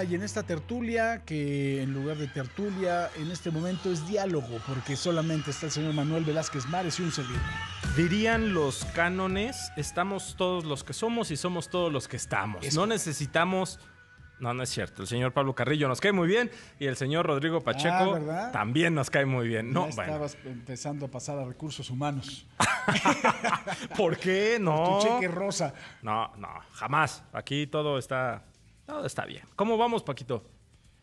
Y en esta tertulia, que en lugar de tertulia, en este momento es diálogo, porque solamente está el señor Manuel Velázquez Mares y un servidor. Dirían los cánones, estamos todos los que somos y somos todos los que estamos. Eso. No necesitamos... No es cierto. El señor Pablo Carrillo nos cae muy bien y el señor Rodrigo Pacheco ¿verdad? también nos cae muy bien. No, Ya estabas empezando a pasar a recursos humanos. ¿Por qué? No. Tu cheque rosa. No, jamás. Aquí todo está bien. ¿Cómo vamos, Paquito?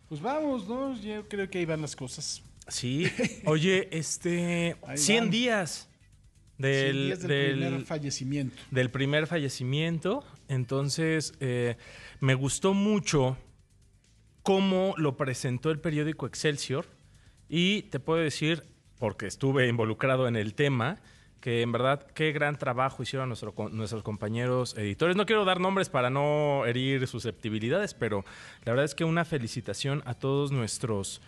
Pues vamos, ¿no? Yo creo que ahí van las cosas. Sí. Oye, 100 días 100 días del primer fallecimiento. Del primer fallecimiento. Entonces, me gustó mucho cómo lo presentó el periódico Excelsior. Y te puedo decir, porque estuve involucrado en el tema, que en verdad qué gran trabajo hicieron nuestros compañeros editores. No quiero dar nombres para no herir susceptibilidades, pero la verdad es que una felicitación a todos nuestros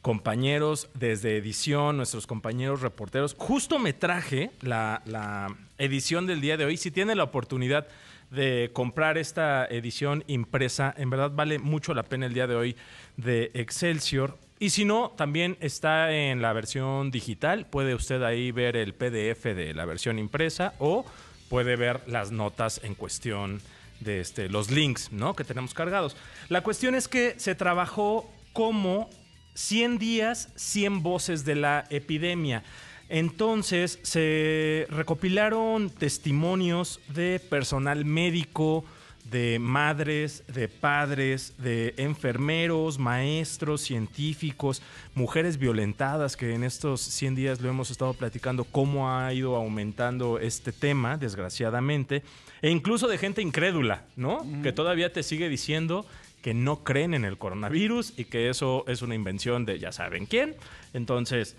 compañeros desde edición, nuestros compañeros reporteros. Justo me traje la edición del día de hoy. Si tiene la oportunidad de comprar esta edición impresa, en verdad vale mucho la pena el día de hoy de Excelsior. Y si no, también está en la versión digital. Puede usted ahí ver el PDF de la versión impresa o puede ver las notas en cuestión de los links, ¿no?, que tenemos cargados. La cuestión es que se trabajó como 100 días, 100 voces de la epidemia. Entonces se recopilaron testimonios de personal médico, de madres, de padres, de enfermeros, maestros, científicos, mujeres violentadas, que en estos 100 días lo hemos estado platicando, cómo ha ido aumentando este tema, desgraciadamente, e incluso de gente incrédula, ¿no? Que todavía te sigue diciendo que no creen en el coronavirus y que eso es una invención de ya saben quién. Entonces,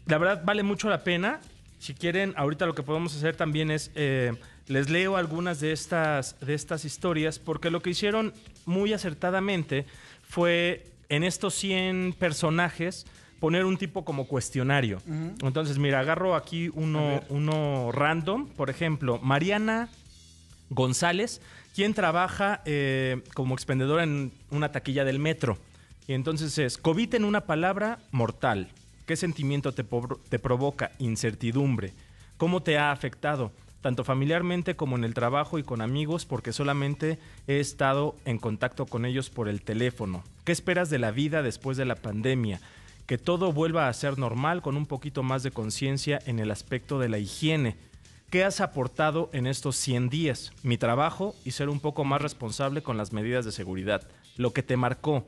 la verdad vale mucho la pena. Si quieren, ahorita lo que podemos hacer también es... les leo algunas de estas historias, porque lo que hicieron muy acertadamente fue en estos 100 personajes poner un tipo como cuestionario. Entonces, mira, agarro aquí uno random. Por ejemplo, Mariana González, quien trabaja como expendedora en una taquilla del metro. Y entonces es, COVID en una palabra, mortal. ¿Qué sentimiento te provoca? Incertidumbre. ¿Cómo te ha afectado? Tanto familiarmente como en el trabajo y con amigos, porque solamente he estado en contacto con ellos por el teléfono. ¿Qué esperas de la vida después de la pandemia? Que todo vuelva a ser normal con un poquito más de conciencia en el aspecto de la higiene. ¿Qué has aportado en estos 100 días? Mi trabajo y ser un poco más responsable con las medidas de seguridad. Lo que te marcó,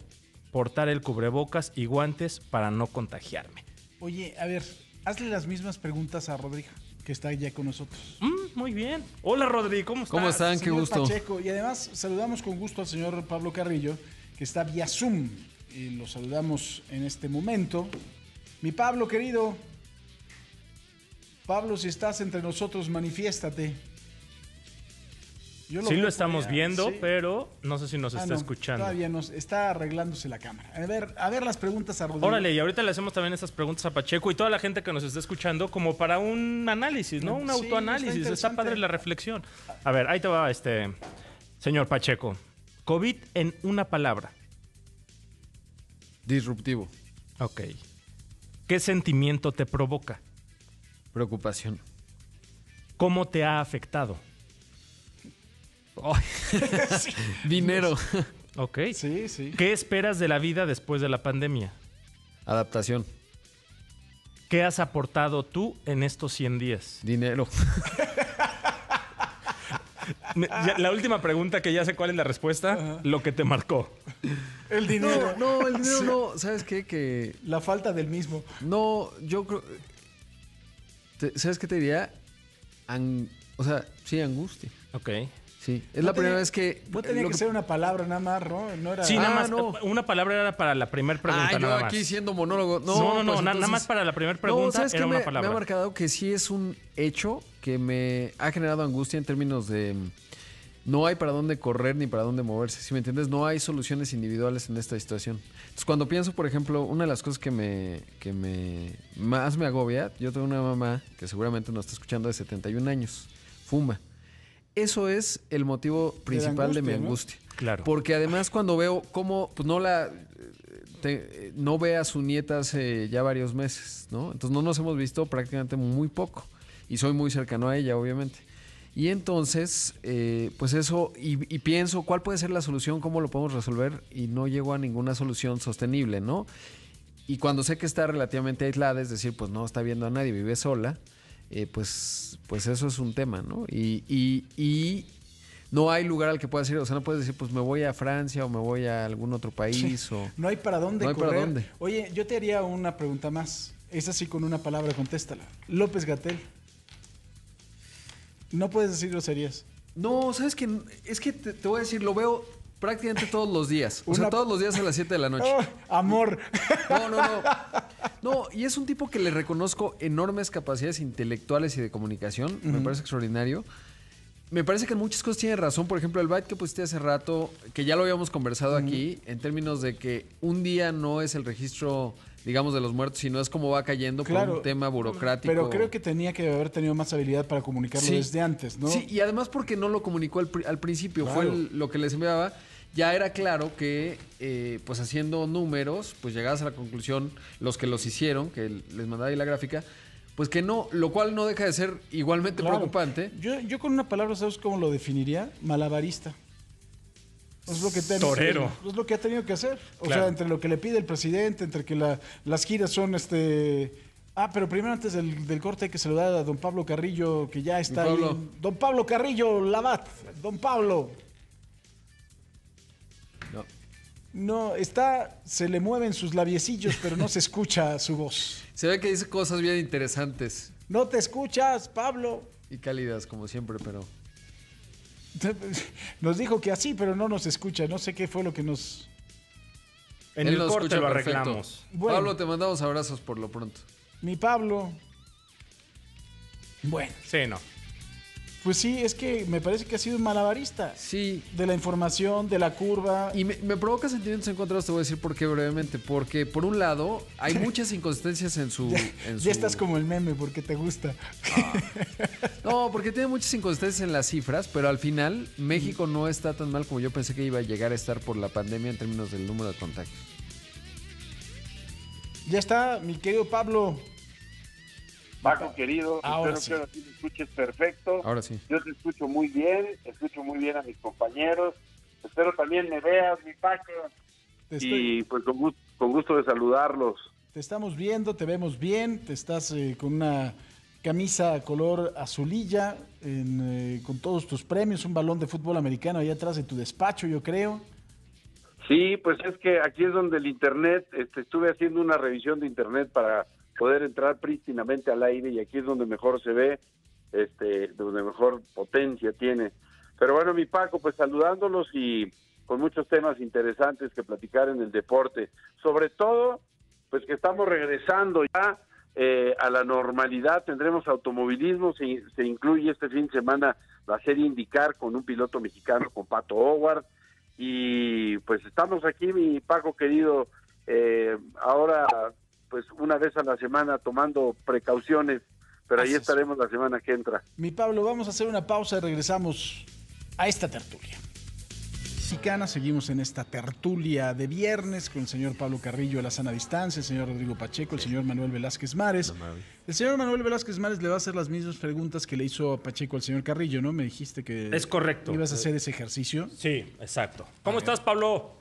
portar el cubrebocas y guantes para no contagiarme. Oye, a ver, hazle las mismas preguntas a Rodrigo, que está ya con nosotros. Muy bien. Hola, Rodrigo, ¿cómo estás? ¿Cómo están? Qué Señor gusto. Pacheco. Y además saludamos con gusto al señor Pablo Carrillo, que está vía Zoom. Y lo saludamos en este momento. Mi Pablo, querido. Pablo, si estás entre nosotros, manifiéstate. Sí lo estamos viendo, sí, pero no sé si nos está escuchando. Todavía nos está arreglándose la cámara. A ver las preguntas a Rodrigo. Órale, y ahorita le hacemos también estas preguntas a Pacheco y toda la gente que nos está escuchando como para un análisis, ¿no? Un autoanálisis. Está padre la reflexión. A ver, ahí te va señor Pacheco. COVID en una palabra. Disruptivo. Ok. ¿Qué sentimiento te provoca? Preocupación. ¿Cómo te ha afectado? Oh. Sí. Dinero. Ok. Sí, sí. ¿Qué esperas de la vida después de la pandemia? Adaptación. ¿Qué has aportado tú en estos 100 días? Dinero. La última pregunta, que ya sé cuál es la respuesta, lo que te marcó. El dinero. No, el dinero no. ¿Sabes qué? Que la falta del mismo. No, yo creo... ¿Sabes qué te diría? Sí, angustia. Ok. Sí, es la primera vez que... No tenía que ser una palabra nada más, ¿no? No era... Sí, nada más. No. Una palabra era para la primera pregunta, yo nada más. Aquí siendo monólogo. No, pues nada más para la primera pregunta era una palabra. Me ha marcado que sí es un hecho que me ha generado angustia en términos de... No hay para dónde correr ni para dónde moverse, ¿sí me entiendes? No hay soluciones individuales en esta situación. Entonces, cuando pienso, por ejemplo, una de las cosas que más me agobia, yo tengo una mamá que seguramente nos está escuchando de 71 años, fuma. Eso es el motivo principal de mi angustia. Claro. Porque además cuando veo cómo pues no ve a su nieta hace ya varios meses, ¿no? Entonces no nos hemos visto prácticamente muy poco. Y soy muy cercano a ella, obviamente. Y entonces, pues eso, y pienso, ¿cuál puede ser la solución? ¿Cómo lo podemos resolver? Y no llego a ninguna solución sostenible, ¿no? Y cuando sé que está relativamente aislada, es decir, pues no está viendo a nadie, vive sola, pues eso es un tema, ¿no? Y no hay lugar al que puedas ir, o sea, no puedes decir, pues me voy a Francia o me voy a algún otro país. Sí, O no hay para dónde no hay correr. para dónde. Oye, yo te haría una pregunta más. Es así con una palabra, contéstala. López-Gatell. No puedes decir groserías. No, ¿sabes qué? Es que te voy a decir, lo veo prácticamente todos los días. O sea, todos los días a las 7 de la noche. Oh, amor. No. No, y es un tipo que le reconozco enormes capacidades intelectuales y de comunicación. Me parece extraordinario. Me parece que en muchas cosas tiene razón. Por ejemplo, el byte que pusiste hace rato, que ya lo habíamos conversado aquí, en términos de que un día no es el registro, digamos, de los muertos, sino es como va cayendo por un tema burocrático. Pero creo que tenía que haber tenido más habilidad para comunicarlo desde antes, ¿no? Sí, y además porque no lo comunicó al principio, Claro. fue lo que les enviaba. Ya era claro que, pues haciendo números, pues llegabas a la conclusión, los que los hicieron, que les mandaba ahí la gráfica, pues que no, lo cual no deja de ser igualmente preocupante. Yo con una palabra, ¿sabes cómo lo definiría? Malabarista. Es lo que Torero. Es lo que ha tenido que hacer. O Claro. sea, entre lo que le pide el presidente, entre que las giras son pero primero antes del corte hay que saludar a don Pablo Carrillo, que ya está ahí. Don Pablo Carrillo Labat. Don Pablo. No, se le mueven sus labiecillos, pero no se escucha su voz. Se ve que dice cosas bien interesantes No te escuchas, Pablo. y cálidas, como siempre, pero... Nos dijo que así, pero no nos escucha. No sé qué fue lo que nos... En Él el nos corte escucha lo perfecto. arreglamos. Bueno. Pablo, te mandamos abrazos por lo pronto. Mi Pablo. Bueno, Sí, no. pues sí, es que me parece que ha sido un malabarista. Sí. De la información, de la curva. Y me provoca sentimientos encontrados, te voy a decir por qué brevemente. Porque, por un lado, hay muchas inconsistencias en su... Ya estás como el meme porque te gusta. No, porque tiene muchas inconsistencias en las cifras, pero al final México no está tan mal como yo pensé que iba a llegar a estar por la pandemia en términos del número de contagios. Ya está, mi querido Pablo. Paco, querido, Ahora espero sí. que ahora sí me escuches perfecto. Ahora sí. Yo te escucho muy bien a mis compañeros. Espero también me veas, mi Paco. Y pues con gusto de saludarlos. Te estamos viendo, te vemos bien. Te estás con una camisa color azulilla, con todos tus premios, un balón de fútbol americano ahí atrás de tu despacho, yo creo. Sí, pues es que aquí es donde el internet, estuve haciendo una revisión de internet para poder entrar prístinamente al aire y aquí es donde mejor se ve, donde mejor potencia tiene. Pero bueno, mi Paco, pues saludándolos y con muchos temas interesantes que platicar en el deporte. Sobre todo, pues que estamos regresando ya a la normalidad, tendremos automovilismo, se incluye este fin de semana la serie IndyCar con un piloto mexicano, con Pato Howard, y pues estamos aquí, mi Paco querido, ahora pues una vez a la semana tomando precauciones, pero ahí estaremos la semana que entra. Mi Pablo, vamos a hacer una pausa y regresamos a esta tertulia. Mexicana, seguimos en esta tertulia de viernes con el señor Pablo Carrillo de la Sana Distancia, el señor Rodrigo Pacheco, el señor Manuel Velázquez Mares. El señor Manuel Velázquez Mares le va a hacer las mismas preguntas que le hizo Pacheco al señor Carrillo, ¿no? Me dijiste que Es correcto. ibas a hacer ese ejercicio. Sí, exacto. ¿Cómo estás, Pablo?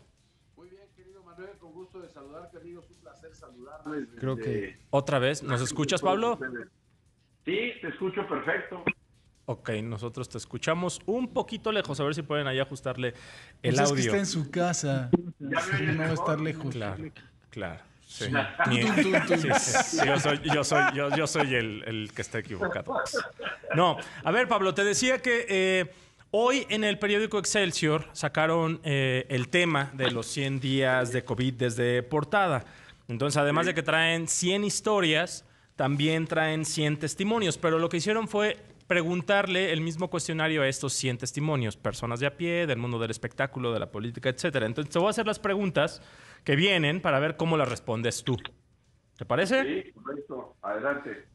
Muy bien, querido Manuel, con gusto de saludarte, amigos, un placer saludarles. Creo que... ¿Otra vez? ¿Nos escuchas, Pablo? Sí, te escucho perfecto. Ok, nosotros te escuchamos un poquito lejos. A ver si pueden ahí ajustarle el Pues es que audio. está en su casa. Ya me oyes No va a mejor. estar lejos. Claro. Sí. Sí, yo soy el que está equivocado. No, a ver, Pablo, te decía que hoy en el periódico Excelsior sacaron el tema de los 100 días de COVID desde portada. Entonces, además de que traen 100 historias, también traen 100 testimonios. Pero lo que hicieron fue preguntarle el mismo cuestionario a estos 100 testimonios, personas de a pie, del mundo del espectáculo, de la política, etcétera. Entonces, te voy a hacer las preguntas que vienen para ver cómo las respondes tú. ¿Te parece? Sí, correcto. Adelante.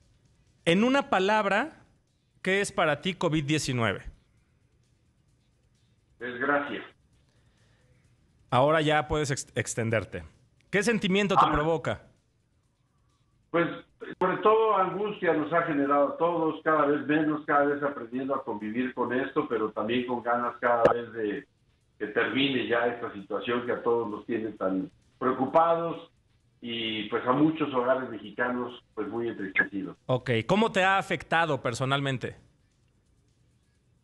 En una palabra, ¿qué es para ti COVID-19? Desgracia. Ahora ya puedes extenderte. ¿Qué sentimiento te provoca? Pues sobre todo angustia nos ha generado a todos, cada vez menos, cada vez aprendiendo a convivir con esto, pero también con ganas cada vez de que termine ya esta situación que a todos nos tiene tan preocupados y pues a muchos hogares mexicanos pues muy entristecidos. Ok, ¿cómo te ha afectado personalmente?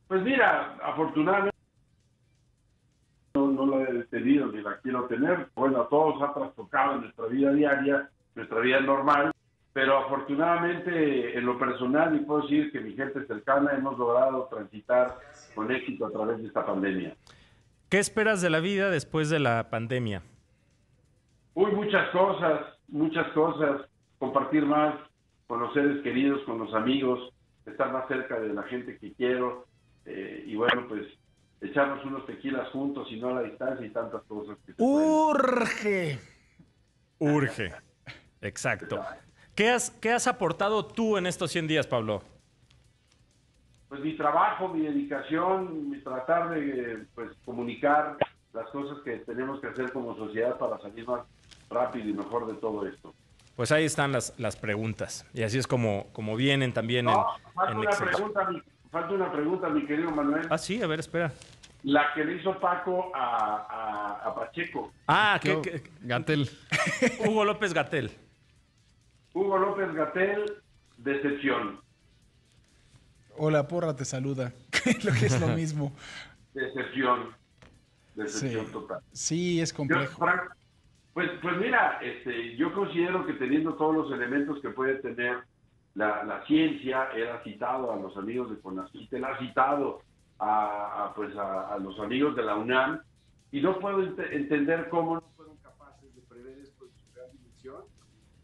Pues mira, afortunadamente no la he tenido ni la quiero tener. Bueno, a todos ha trastocado en nuestra vida diaria, nuestra vida normal, pero afortunadamente en lo personal, y puedo decir que mi gente cercana, hemos logrado transitar con éxito a través de esta pandemia. ¿Qué esperas de la vida después de la pandemia? Uy, muchas cosas, compartir más con los seres queridos, con los amigos, estar más cerca de la gente que quiero, y bueno, pues echarnos unos tequilas juntos y no a la distancia y tantas cosas que Urge. Exacto. ¿Qué has aportado tú en estos 100 días, Pablo? Pues mi trabajo, mi dedicación, mi tratar de pues comunicar las cosas que tenemos que hacer como sociedad para salir más rápido y mejor de todo esto. Pues ahí están las preguntas. Y así es como vienen también falta una pregunta, mi querido Manuel. Ah, sí, a ver, espera. La que le hizo Paco a Pacheco. Ah, Gatell. Hugo López Gatell. Hugo López Gatell, decepción. Hola, porra te saluda. Lo que es lo mismo. Decepción sí. Total. Sí, es complejo. Pues mira, yo considero que teniendo todos los elementos que puede tener la ciencia, él ha citado a los amigos de CONACYT, él ha citado a los amigos de la UNAM, y no puedo entender cómo no fueron capaces de prever esto en su gran dimensión,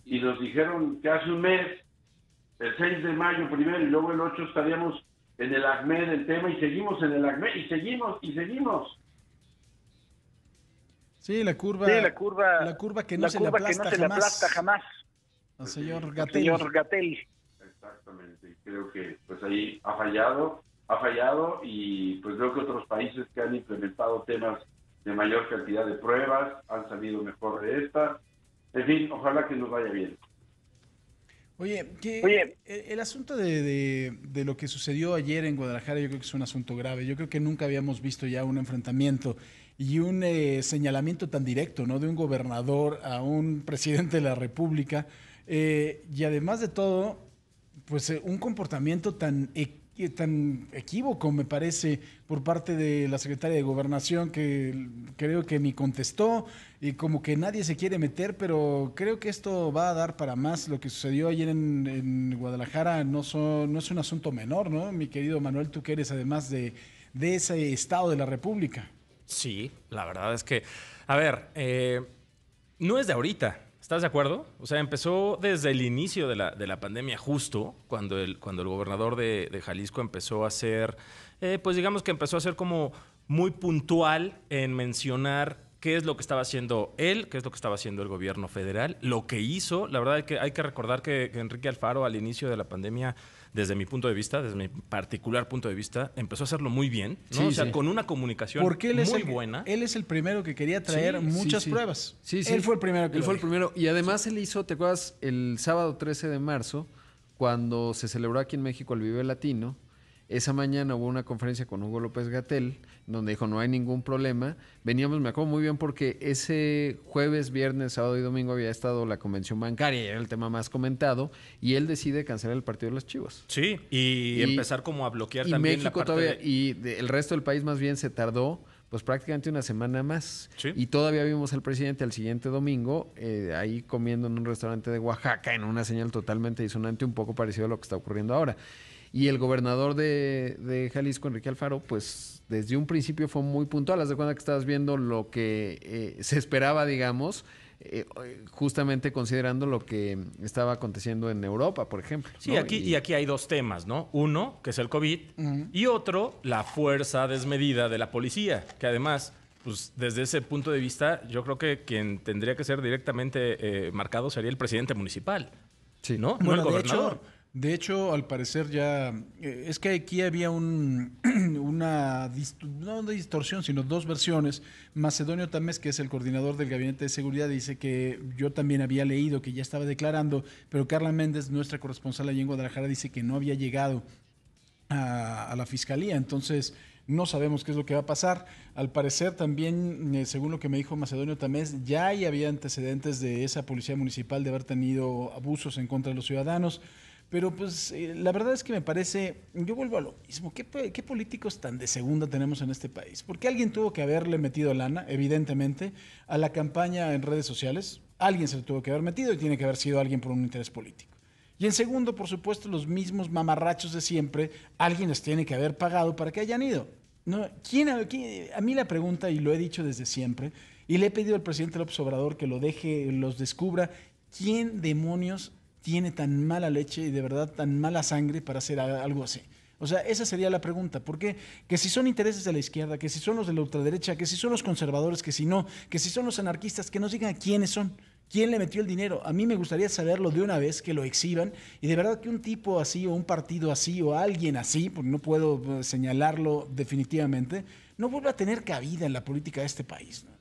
y nos dijeron que hace un mes, el 6 de mayo primero, y luego el 8 estaríamos en el ACME del tema, y seguimos en el ACME, y seguimos. Sí, la curva que no se le aplasta jamás. Al señor Gatell. Exactamente. Creo que pues ahí ha fallado y pues veo que otros países que han implementado temas de mayor cantidad de pruebas han salido mejor de esta. En fin, ojalá que nos vaya bien. Oye, el asunto de lo que sucedió ayer en Guadalajara, yo creo que es un asunto grave. Yo creo que nunca habíamos visto ya un enfrentamiento y un señalamiento tan directo, ¿no? De un gobernador a un presidente de la República. Y además de todo, pues un comportamiento tan equívoco, me parece, por parte de la secretaria de Gobernación, que creo que ni contestó y como que nadie se quiere meter, pero creo que esto va a dar para más. Lo que sucedió ayer en Guadalajara no es un asunto menor, ¿no? Mi querido Manuel, tú que eres además de ese estado de la República. Sí, la verdad es que, a ver, no es de ahorita. ¿Estás de acuerdo? O sea, empezó desde el inicio de la pandemia, justo cuando el gobernador de Jalisco empezó a ser, pues digamos que empezó a ser como muy puntual en mencionar qué es lo que estaba haciendo él, qué es lo que estaba haciendo el gobierno federal, lo que hizo. La verdad es que hay que recordar que Enrique Alfaro al inicio de la pandemia, desde mi punto de vista, desde mi particular punto de vista, empezó a hacerlo muy bien, ¿no? Sí, o sea, con una comunicación muy buena. Él es el primero que quería traer muchas pruebas. Sí. Él fue el primero Él fue el primero. Y además él hizo, ¿te acuerdas? El sábado 13 de marzo, cuando se celebró aquí en México el Vive Latino, esa mañana hubo una conferencia con Hugo López Gatell, donde dijo no hay ningún problema. Veníamos, me acuerdo muy bien, porque ese jueves, viernes, sábado y domingo había estado la convención bancaria, era el tema más comentado, y él decide cancelar el partido de las Chivas. Sí, y empezar como a bloquear también México la parte todavía, el resto del país más bien se tardó pues prácticamente una semana más. Sí. Y todavía vimos al presidente al siguiente domingo ahí comiendo en un restaurante de Oaxaca, en una señal totalmente disonante, un poco parecido a lo que está ocurriendo ahora. Y el gobernador de Jalisco, Enrique Alfaro, pues desde un principio fue muy puntual. Haz de cuenta que estabas viendo lo que se esperaba, digamos, justamente considerando lo que estaba aconteciendo en Europa, por ejemplo. Sí, ¿no? aquí hay dos temas, ¿no? Uno, que es el COVID, y otro, la fuerza desmedida de la policía, que además, pues desde ese punto de vista, yo creo que quien tendría que ser directamente marcado sería el presidente municipal, Sí. ¿no? Bueno, No el gobernador. De hecho, al parecer ya, es que aquí había no una distorsión, sino dos versiones. Macedonio Tamés, que es el coordinador del Gabinete de Seguridad, dice que yo también había leído que ya estaba declarando, pero Carla Méndez, nuestra corresponsal allí en Guadalajara, dice que no había llegado a la fiscalía. Entonces, no sabemos qué es lo que va a pasar. Al parecer también, según lo que me dijo Macedonio Tamés, había antecedentes de esa policía municipal de haber tenido abusos en contra de los ciudadanos. Pero pues la verdad es que me parece, yo vuelvo a lo mismo, ¿qué políticos tan de segunda tenemos en este país? Porque alguien tuvo que haberle metido lana, evidentemente, a la campaña en redes sociales. Alguien se lo tuvo que haber metido y tiene que haber sido alguien por un interés político. Y en segundo, por supuesto, los mismos mamarrachos de siempre, alguien les tiene que haber pagado para que hayan ido. No, a mí la pregunta, y lo he dicho desde siempre, y le he pedido al presidente López Obrador que lo deje, los descubra, ¿quién demonios tiene tan mala leche y de verdad tan mala sangre para hacer algo así? O sea, esa sería la pregunta. ¿Por qué? Que si son intereses de la izquierda, que si son los de la ultraderecha, que si son los conservadores, que si no, que si son los anarquistas, que nos digan quiénes son, quién le metió el dinero. A mí me gustaría saberlo de una vez, que lo exhiban, y de verdad que un tipo así o un partido así o alguien así, porque no puedo señalarlo definitivamente, no vuelva a tener cabida en la política de este país, ¿no?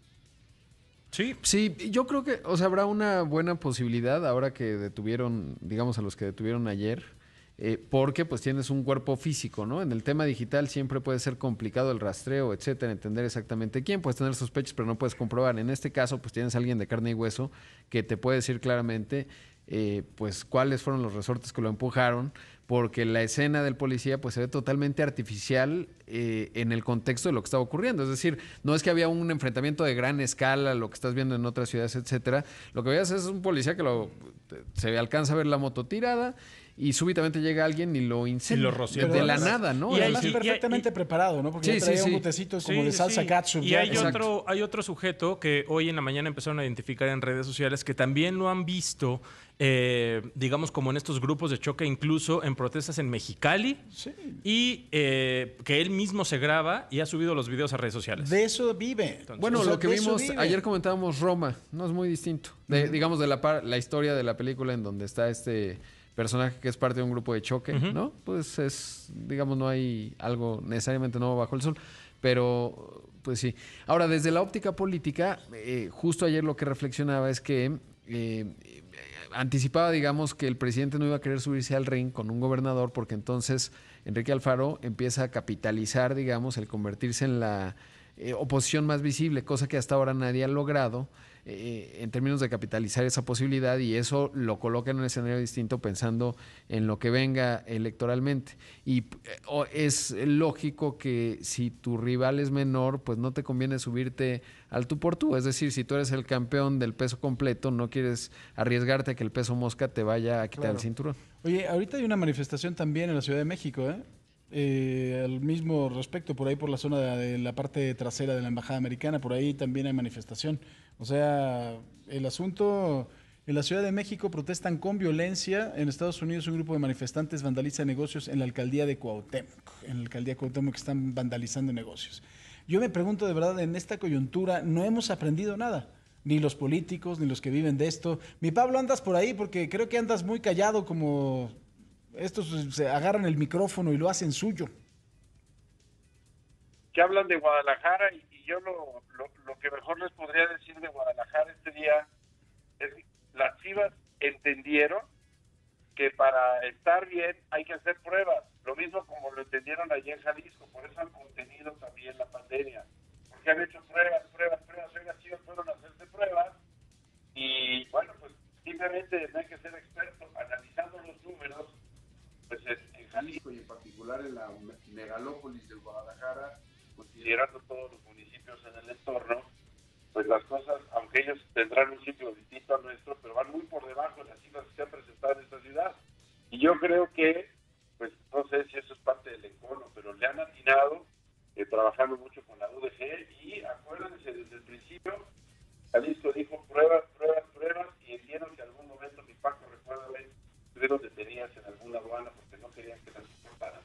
Sí, yo creo que, o sea, habrá una buena posibilidad ahora que detuvieron, digamos, a los que detuvieron ayer, porque pues tienes un cuerpo físico, ¿no? En el tema digital siempre puede ser complicado el rastreo, etcétera, entender exactamente quién, puedes tener sospechas, pero no puedes comprobar. En este caso, pues tienes a alguien de carne y hueso que te puede decir claramente, pues, cuáles fueron los resortes que lo empujaron, porque la escena del policía pues se ve totalmente artificial en el contexto de lo que estaba ocurriendo. Es decir, no es que había un enfrentamiento de gran escala, lo que estás viendo en otras ciudades, etcétera. Lo que veas es un policía que se alcanza a ver la moto tirada y súbitamente llega alguien y lo incendia. Y lo rocía. De la nada, ¿no? Y además perfectamente preparado, ¿no? Porque Sí, ya traía sí, un sí. botecito como de salsa ketchup. Y ya. hay otro sujeto que hoy en la mañana empezaron a identificar en redes sociales que también lo han visto, digamos, como en estos grupos de choque, incluso en protestas en Mexicali. Sí. Y que él mismo se graba y ha subido los videos a redes sociales. De eso vive. Entonces, Bueno, O sea, lo que de eso vimos, vive. ayer comentábamos Roma, no es muy distinto. Digamos, de la historia de la película en donde está este personaje que es parte de un grupo de choque, ¿no? Pues digamos, no hay algo necesariamente nuevo bajo el sol, pero pues sí. Ahora, desde la óptica política, justo ayer lo que reflexionaba es que anticipaba, digamos, que el presidente no iba a querer subirse al ring con un gobernador porque entonces Enrique Alfaro empieza a capitalizar, digamos, el convertirse en la oposición más visible, cosa que hasta ahora nadie ha logrado en términos de capitalizar esa posibilidad, y eso lo coloca en un escenario distinto pensando en lo que venga electoralmente. Y es lógico que si tu rival es menor, pues no te conviene subirte al tú por tú. Es decir, si tú eres el campeón del peso completo, no quieres arriesgarte a que el peso mosca te vaya a quitar el cinturón. Oye, ahorita hay una manifestación también en la Ciudad de México, al mismo respecto, por ahí por la zona de la parte trasera de la Embajada Americana, por ahí también hay manifestación. O sea, el asunto, en la Ciudad de México protestan con violencia. En Estados Unidos un grupo de manifestantes vandaliza negocios en la alcaldía de Cuauhtémoc. En la alcaldía de Cuauhtémoc están vandalizando negocios. Yo me pregunto de verdad, en esta coyuntura no hemos aprendido nada. Ni los políticos, ni los que viven de esto. Mi Pablo, andas por ahí porque creo que andas muy callado, como estos se agarran el micrófono y lo hacen suyo. Que hablan de Guadalajara y yo lo que mejor les podría decir de Guadalajara este día es que las Chivas entendieron que para estar bien hay que hacer pruebas, lo mismo como lo entendieron allí en Jalisco, por eso han contenido también la pandemia, porque han hecho pruebas, hoy las Chivas fueron a hacerse pruebas y bueno, pues simplemente no hay que ser experto analizando los números, pues en Jalisco y en particular en la megalópolis de Guadalajara, considerando todos los municipios en el entorno, pues las cosas, aunque ellos tendrán un ciclo distinto al nuestro, pero van muy por debajo de las cifras que se han presentado en esta ciudad. Y yo creo que, pues no sé si eso es parte del encono, pero le han atinado trabajando mucho con la UDG y acuérdense, desde el principio, Jalisco dijo pruebas, y entiendo que en algún momento, mi Paco, recuérdame, estuvieron detenidas en alguna aduana porque no querían que las exportaran.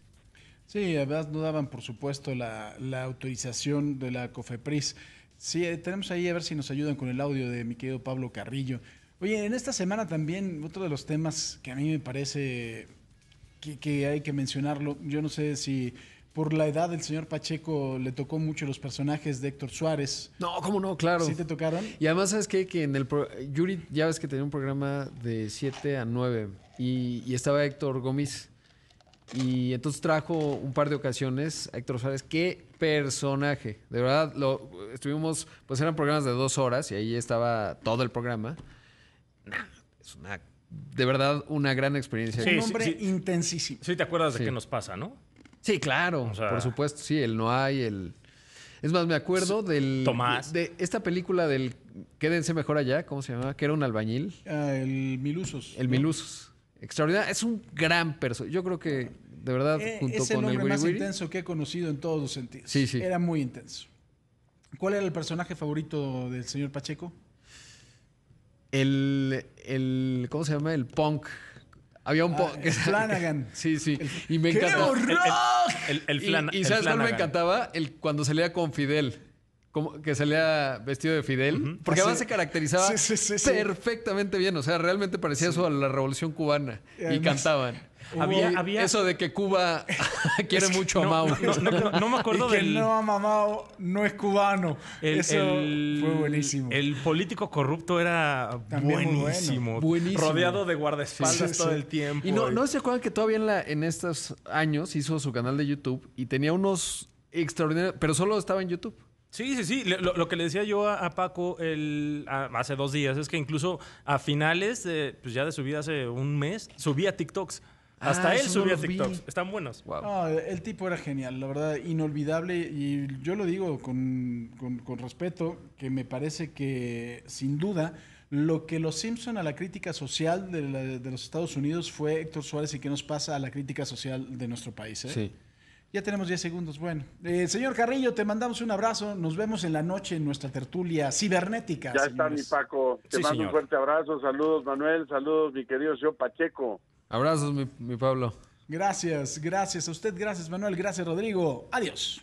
Sí, además no daban, por supuesto, la autorización de la COFEPRIS. Sí, tenemos ahí a ver si nos ayudan con el audio de mi querido Pablo Carrillo. Oye, en esta semana también otro de los temas que a mí me parece que hay que mencionarlo. Yo no sé si por la edad del señor Pacheco le tocó mucho los personajes de Héctor Suárez. No, ¿cómo no? Claro. ¿Sí te tocaron? Y además, ¿sabes qué? Que en el Yuri, ya ves que tenía un programa de 7 a 9 y estaba Héctor Gómez. Y entonces trajo un par de ocasiones a Héctor Suárez. ¡Qué personaje! De verdad, estuvimos, pues eran programas de 2 horas y ahí estaba todo el programa. Es de verdad, una gran experiencia. Sí, Un hombre intensísimo. Sí, te acuerdas Sí. de qué nos pasa, ¿no? Sí, claro, O sea, por supuesto. Sí, el No hay, Es más, me acuerdo del... Tomás. De esta película del Quédense mejor allá, ¿cómo se llamaba? Que era un albañil. El Milusos. El ¿no? Milusos. Extraordinario. Es un gran personaje. Yo creo que, de verdad, junto Es el con el hombre más Wiri Wiri. intenso que he conocido en todos los sentidos. Sí, sí. Era muy intenso. ¿Cuál era el personaje favorito del señor Pacheco? ¿Cómo se llama? El punk. Había un punk. Flanagan. Sí, sí. Y me ¡Qué encantaba. horror! Y ¿sabes cuál me encantaba? Cuando salía con Fidel. Que salía vestido de Fidel. Porque además se caracterizaba Sí. perfectamente bien. O sea, realmente parecía eso a la Revolución Cubana. Y Además, cantaban. Había Eso de que Cuba quiere mucho a Mao. No me acuerdo y que del... no ha mamado, no es cubano. Eso fue buenísimo. El político corrupto era También muy buenísimo. Buenísimo. Rodeado de guardaespaldas Sí. todo el tiempo. Y no se acuerdan que todavía en estos años hizo su canal de YouTube y tenía unos extraordinarios, pero solo estaba en YouTube. Sí. Lo que le decía yo a Paco hace 2 días es que incluso a finales pues ya de su vida, hace un mes, subía TikToks. Hasta él eso no subía los vi. TikToks. Están buenos. Wow. No, el tipo era genial, la verdad, inolvidable. Y yo lo digo con respeto, que me parece que, sin duda, lo que los Simpson a la crítica social de los Estados Unidos fue Héctor Suárez y que nos pasa a la crítica social de nuestro país. Sí. Ya tenemos 10 segundos. Bueno, señor Carrillo, te mandamos un abrazo. Nos vemos en la noche en nuestra tertulia cibernética. Ya está, señores. mi Paco. Te Sí, mando señor. un fuerte abrazo. Saludos, Manuel. Saludos, mi querido señor Pacheco. Abrazos, mi Pablo. Gracias a usted, gracias Manuel, gracias Rodrigo. Adiós.